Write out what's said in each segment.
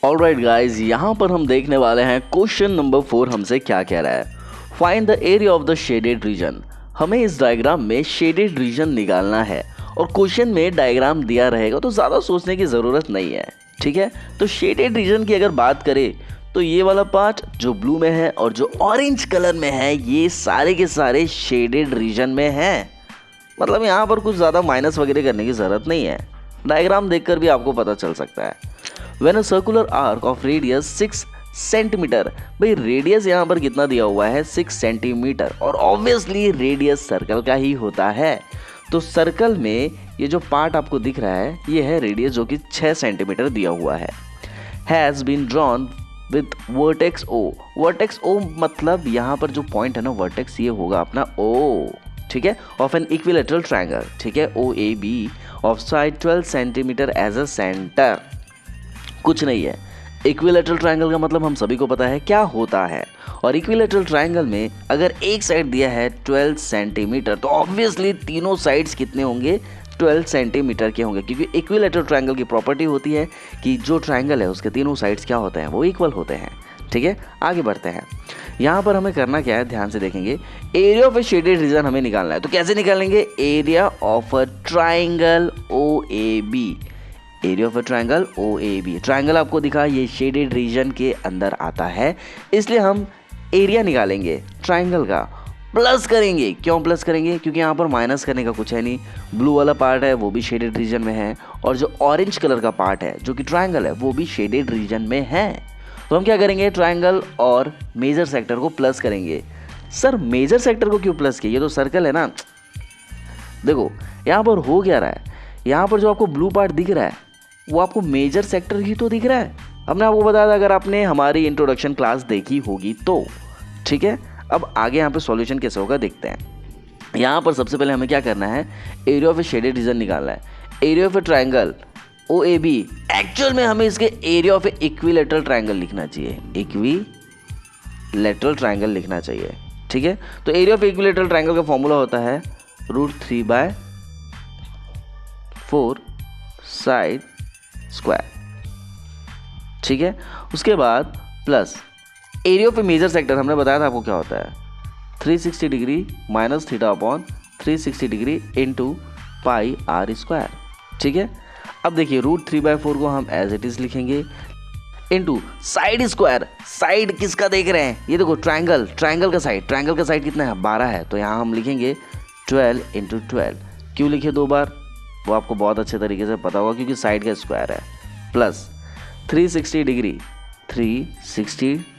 Alright guys, यहाँ पर हम देखने वाले हैं क्वेश्चन नंबर 4 हमसे क्या कह रहा है। Find the area of the shaded region. हमें इस डायग्राम में शेडेड रीजन निकालना है और क्वेश्चन में डायग्राम दिया रहेगा तो ज़्यादा सोचने की ज़रूरत नहीं है। ठीक है, तो शेडेड रीजन की अगर बात करें तो ये वाला पार्ट जो ब्लू में है और जो ऑरेंज कलर में है ये सारे के सारे शेडेड रीजन में हैं। मतलब यहाँ पर कुछ ज़्यादा माइनस वगैरह करने की ज़रूरत नहीं है, डायग्राम देखकर भी आपको पता चल सकता है। When a circular arc of radius 6 centimetre, भाई रेडियस यहाँ पर कितना दिया हुआ है 6 सेंटीमीटर और ऑब्वियसली रेडियस सर्कल का ही होता है। तो सर्कल में ये जो पार्ट आपको दिख रहा है ये है रेडियस जो कि 6 सेंटीमीटर दिया हुआ है। Has been drawn with vertex O। Vertex O मतलब यहाँ पर जो पॉइंट है ना वर्टेक्स ये होगा अपना O। ठीक है, ऑफ एन इक्विलेटरल ट्रायंगल। ठीक है, OAB of side 12 centimetre as a centre. कुछ नहीं है, इक्विलेटरल ट्रायंगल का मतलब हम सभी को पता है क्या होता है। और इक्विलेटरल ट्रायंगल में अगर एक साइड दिया है 12 सेंटीमीटर तो ऑब्वियसली तीनों साइड्स कितने होंगे 12 सेंटीमीटर के होंगे, क्योंकि इक्विलेटरल ट्रायंगल की प्रॉपर्टी होती है कि जो ट्रायंगल है उसके तीनों साइड्स क्या होते हैं, वो इक्वल होते हैं। ठीक है, आगे बढ़ते हैं। यहाँ पर हमें करना क्या है, ध्यान से देखेंगे। Area of a shaded reason हमें निकालना है, तो कैसे निकालेंगे? Area of a triangle OAB। Area of a triangle OAB, triangle आपको दिखा ये शेडेड रीजन के अंदर आता है, इसलिए हम एरिया निकालेंगे ट्रायंगल का, प्लस करेंगे। क्यों प्लस करेंगे? क्योंकि यहाँ पर माइनस करने का कुछ है नहीं। ब्लू वाला पार्ट है वो भी शेडेड रीजन में है और जो ऑरेंज कलर का पार्ट है जो कि ट्रायंगल है वो भी शेडेड रीजन में है। तो हम क्या करेंगे, ट्रायंगल और मेजर सेक्टर को प्लस करेंगे। सर मेजर सेक्टर को क्यों प्लस किया? ये तो सर्कल है ना। देखो यहाँ पर हो क्या रहा है, यहाँ पर जो आपको ब्लू पार्ट दिख रहा है वो आपको मेजर सेक्टर ही तो दिख रहा है। हमने आपको बताया था अगर आपने हमारी इंट्रोडक्शन क्लास देखी होगी तो। ठीक है, अब आगे यहाँ पे सॉल्यूशन कैसे होगा देखते हैं। यहाँ पर सबसे पहले हमें क्या करना है, area of a shaded region निकालना है। Area of a triangle OAB, actual में हमें इसके area of a equilateral triangle लिखना चाहिए, इक्विलेटरल ट्रायंगल लिखना चाहिए। ठीक है, तो एरिया ऑफ इक्विलेटरल ट्रायंगल का फॉर्मूला होता है √3/4 साइड स्क्वायर। ठीक है, उसके बाद plus area of a major sector, हमने बताया था आपको क्या होता है, 360 degree minus theta upon 360 degree into pi R square. ठीक है, अब देखिए √3/4 को हम एज इट इज लिखेंगे इंटू साइड स्क्वायर। साइड किसका देख रहे हैं, ये देखो ट्रायंगल, ट्रायंगल का साइड कितना है 12 है, तो यहाँ हम लिखेंगे 12 × 12। क्यों लिखे 2 बार, वो आपको बहुत अच्छे तरीके से पता होगा क्योंकि साइड का स्क्वायर है, प्लस 360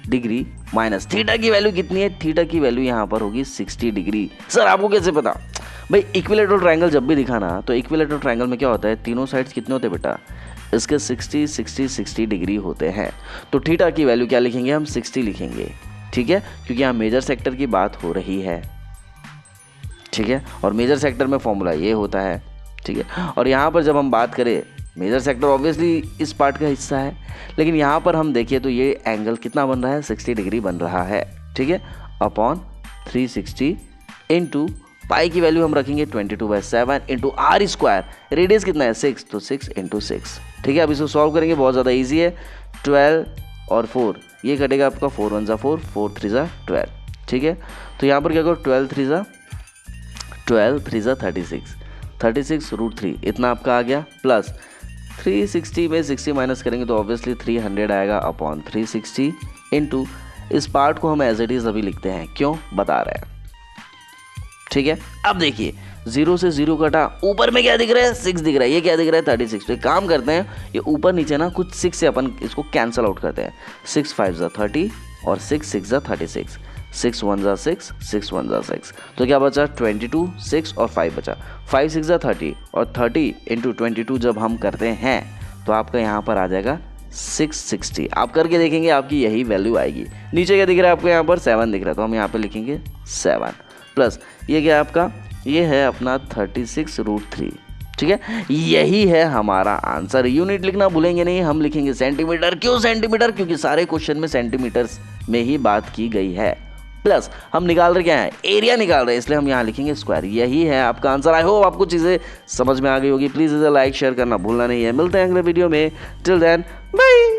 डिग्री माइनस थीटा की वैल्यू कितनी है, थीटा की वैल्यू यहाँ पर होगी 60 डिग्री। सर आपको कैसे पता? भाई इक्विलेटरल ट्रायंगल जब भी दिखाना तो इक्विलेटरल ट्रायंगल में क्या होता है, तीनों साइड्स कितने होते हैं बेटा, इसके 60 डिग्री होते हैं। तो थीटा की वैल्यू क्या लिखेंगे हम, 60 लिखेंगे। ठीक है, क्योंकि यहाँ मेजर सेक्टर की बात हो रही है। ठीक है, और मेजर सेक्टर में फॉर्मूला ये होता है। ठीक है, और यहाँ पर जब हम बात करें मेजर सेक्टर ऑब्वियसली इस पार्ट का हिस्सा है, लेकिन यहाँ पर हम देखिए तो ये एंगल कितना बन रहा है, 60 डिग्री बन रहा है। ठीक है, अपॉन 360 इंटू पाई की वैल्यू हम रखेंगे 22/7 इंटू R स्क्वायर। रेडियस कितना है 6, तो 6 × 6। ठीक है, अब इसको सॉल्व करेंगे, बहुत ज़्यादा ईजी है। 12 और 4 ये कटेगा आपका, 4 1 = 4, 4 3 = 12। ठीक है, तो यहाँ पर क्या करो, 12 3 = 36, 36 √3 इतना आपका आ गया, प्लस 360 में 60 माइनस करेंगे तो ऑब्वियसली 300 आएगा अपॉन 360 इंटू इस पार्ट को हम एज इट इज अभी लिखते हैं, क्यों बता रहे हैं। ठीक है, अब देखिए 0 से 0 कटा, ऊपर में क्या दिख रहा है 6 दिख रहा है, ये क्या दिख रहा है 36। तो एक काम करते हैं, ये ऊपर नीचे ना कुछ 6 से अपन इसको कैंसिल आउट करते हैं। 6 5 = 30 और 6 6 = 36, 6 1 = 6, 6 1 = 6, तो क्या बचा 22, 6 और 5 बचा, 5 6 = 30 और 30 × 22 जब हम करते हैं तो आपका यहाँ पर आ जाएगा 660। आप करके देखेंगे आपकी यही वैल्यू आएगी। नीचे क्या दिख रहा है आपको, यहाँ पर 7 दिख रहा है, तो हम यहाँ पर लिखेंगे 7 प्लस ये क्या आपका, ये है अपना 36 √3। ठीक है, यही है हमारा आंसर। यूनिट लिखना भूलेंगे नहीं, हम लिखेंगे सेंटीमीटर। क्यों सेंटीमीटर? क्योंकि सारे क्वेश्चन में सेंटीमीटर्स में ही बात की गई है। प्लस हम निकाल रहे क्या है, एरिया निकाल रहे हैं, इसलिए हम यहाँ लिखेंगे स्क्वायर। यही है आपका आंसर। आई होप आपको चीज़ें समझ में आ गई होगी। प्लीज़ इसे लाइक शेयर करना भूलना नहीं है। मिलते हैं अगले वीडियो में। Till then bye.